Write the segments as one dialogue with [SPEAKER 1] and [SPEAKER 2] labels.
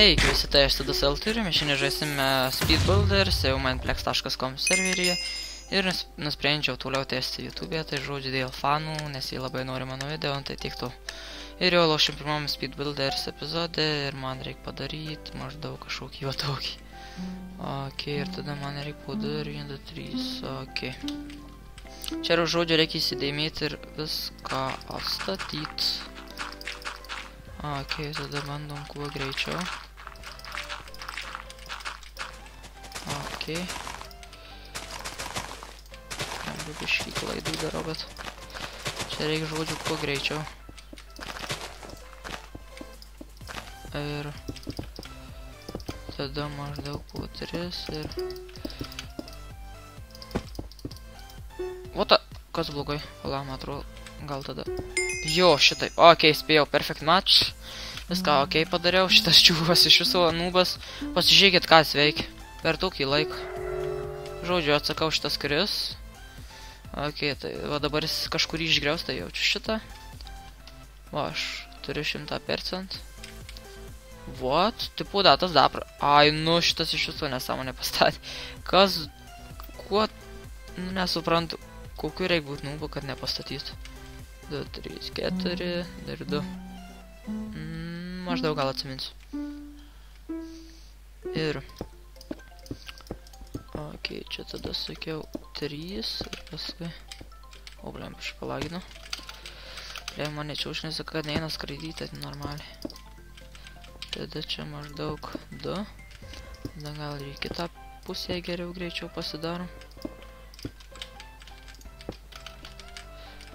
[SPEAKER 1] Sveiki visi, tai aš TDSL turime, šiandien žaisime Speed Builders, jau mineplex.com serveryje ir nusprendžiau toliau tęsti YouTube'e, tai žodžiu dėl fanų, nes jie labai nori mano video, tai tiktų. Ir jau lošim pirmam Speed Builders epizode ir man reikia padaryti maždaug kažkokį va tokį. Ok, ir tada man reikia padaryti 1, 2, 3, ok. Čia yra žodžiu reikia įsidėmėti ir viską atstatyti. Ok, tada bandom kuo greičiau. Ok. Negu biškį klaidų darau, bet čia reikia žodžiu kuo greičiau. Ir tada maždaug po 3 ir... Vota, kas blogai? Palauk, man atrodo, gal tada... Jo, šitaip. Ok, spėjau, perfect match. Viską ok padariau, šitas čiūvas iš viso nubas. Pasižiūrėkit, ką jis veikia. Per tokį laiką. Žodžiu, atsakau šitas kris. Ok, tai va dabar jis kažkurį išgriaus, tai jaučiu šitą. Va, aš turiu 100%. What? Tipo datas dapra. Ai, nu, šitas iš viso nesąmonė pastatė. Kas... Kuo... Nu, nesuprantu. Kokiu reikia būt nubu, kad nepastatytų. 2, 3, 4 ir 2. Maždaug gal atsiminsiu. Ir... Ok, čia tada sakiau 3 ir paskui... O, blem, aš palaginu. Blem, man nečiaušinėsi, kad neina skraidyti normaliai. Tada čia maždaug 2. Tada gal ir į kitą pusę geriau greičiau pasidarom.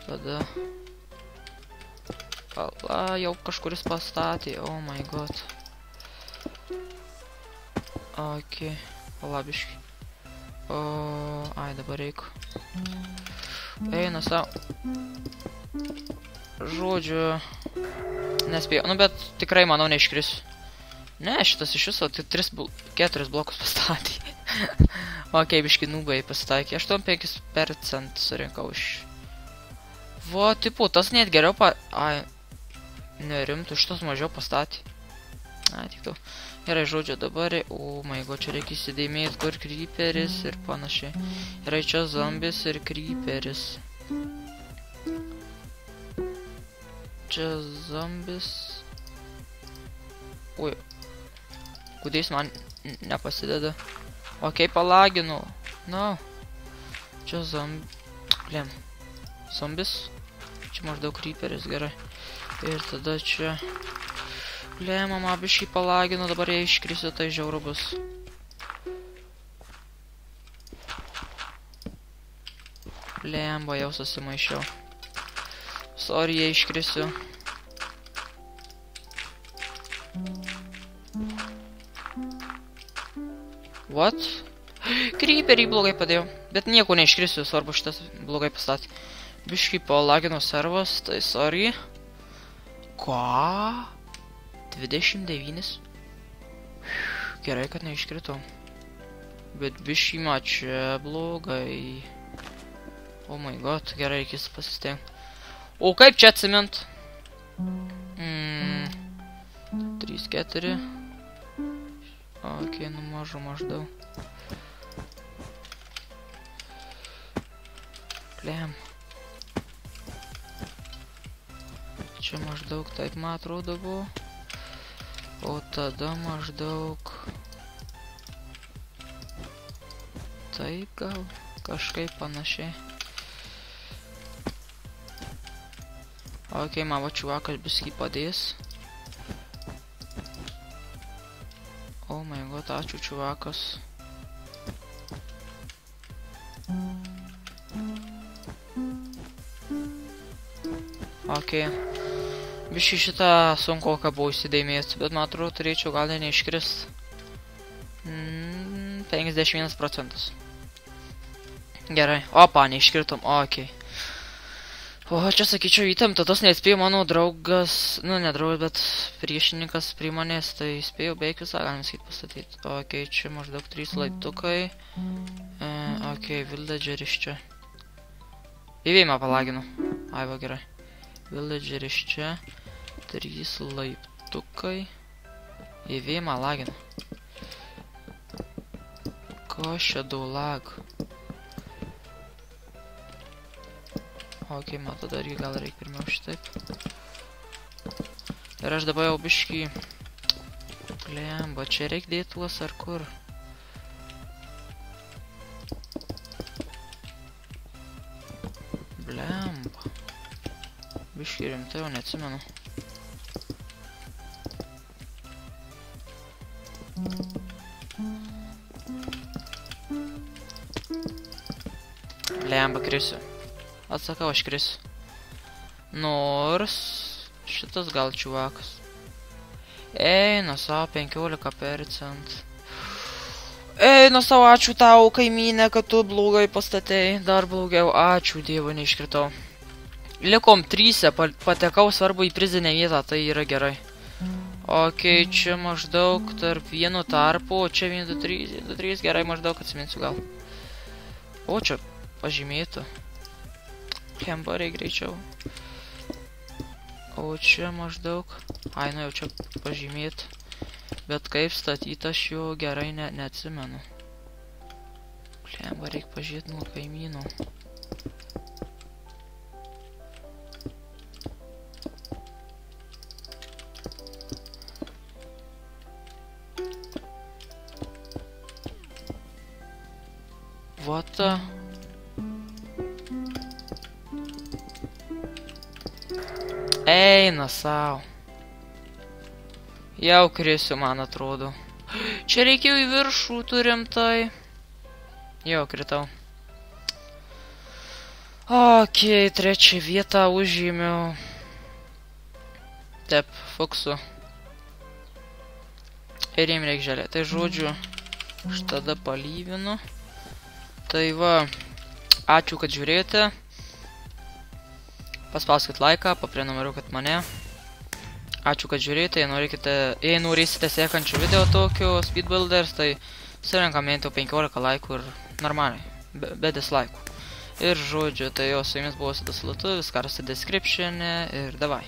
[SPEAKER 1] Tada... Pala, jau kažkuris pastatė, oh my god. Ok, palabiškai. O, ai, dabar reiku. Eina savo. Žodžiu... Nespėjau, nu bet tikrai manau neiškrisiu. Ne, šitas iš viso, tai 4 blokus pastatė. Ok, biški nubai pasitaikė, 85% surinkau iš... Va, tipo, tas net geriau Ai, nerimtų, šitas mažiau pastatė. Ai, tik to. Gerai, žodžiu, dabar... O, my god, čia reikia įsidėmėti, kur creeperis ir panašiai. Gerai, čia zombis ir creeperis. Čia zombis... Ui. Kodėl jis man nepasideda? Ok, palaginu. No. Čia Blem. Zombis. Čia maždaug creeperis, gerai. Ir tada čia... Blem, mama biškį palaginu, dabar jie iškrisiu, tai žiauru bus. Blem, jau susimaišiau. Sorry, jie iškrisiu. What? Creeperį blogai padėjau. Bet nieko neiškrisiu, svarbu šitas blogai pastatė. Biškį palagino servas, tai sorry. Ką? 29? Gerai, kad neiškritau. Bet biškį čia blogai. Oh my god, gerai, reikės pasistengti. O kaip čia atsimint? 3, 4. Ok, nu maždaug. Blem. Čia maždaug taip man atrodo buvo. O tada maždaug... Taip gal, kažkaip panašiai. Ok, man va čuvakas biskį padės. Oh my god, ačiū čuvakas. Ok. Biškį šitą sunkoką buvo įsidėmėti, bet man atrodo turėčiau gal neiškrist. 51%. Gerai. Opa, neiškritom, ok. O, čia sakyčiau įtempta, tas neatspėjo mano draugas, nu ne draugas, bet priešininkas prie manęs, tai spėjau beveik visą, galim sakyt, pastatyti. Ok, čia maždaug 3 laiptukai. Ok, villageris čia. Įvėjimą palaginu. Ai, va, gerai. Villageris čia. 3 laiptukai. Įvėjimą lagina. Ko čia du lag? Ok, man tada irgi gal reikia pirmiau šitaip. Ir aš dabar jau biškį... Blemba, čia reikia dėti tuos ar kur? Blemba. Biškį rimtai, jau neatsimenu. Blemba, krisiu. Atsakau, aš krisiu. Nors... Šitas gal čiuvakas. Eina savo 15%. Eina savo, ačiū tau, kaimynė, kad tu blogai pastatei. Dar blogiau, ačiū Dievo, neiškritau. Likom 3, patekau svarbu į prizinę vietą, tai yra gerai. Ok, čia maždaug tarp vieno tarpo, čia 1, 2, 3, 1, 2, 3, gerai, maždaug atsiminsiu gal. O, čia pažymėtų. Kembariai greičiau. O čia maždaug... Ai, nu jau čia pažymėt. Bet kaip statyt aš jo gerai neatsimenu. Blemba, reik pažiūrėt nuo kaimynų. What the... Eina sau. Jau krisiu, man atrodo. Čia reikėjo į viršų, turim tai. Jau kritau. Ok, 3 vietą užėmiau. Taip, fuksu. Ir jiem reikia želė. Tai žodžiu, aš tada palyvinu. Tai va, ačiū, kad žiūrėjote. Paspauskit laiką, paprenumeruokit mane. Ačiū, kad žiūrėjote, jei norėsite sekančių video tokio Speed Builders, tai surenkam jau 15 laikų ir normaliai, be dislaikų. Ir žodžiu, tai jau su jumis buvo Sitas Lietuvis, karasta descriptione ir davai.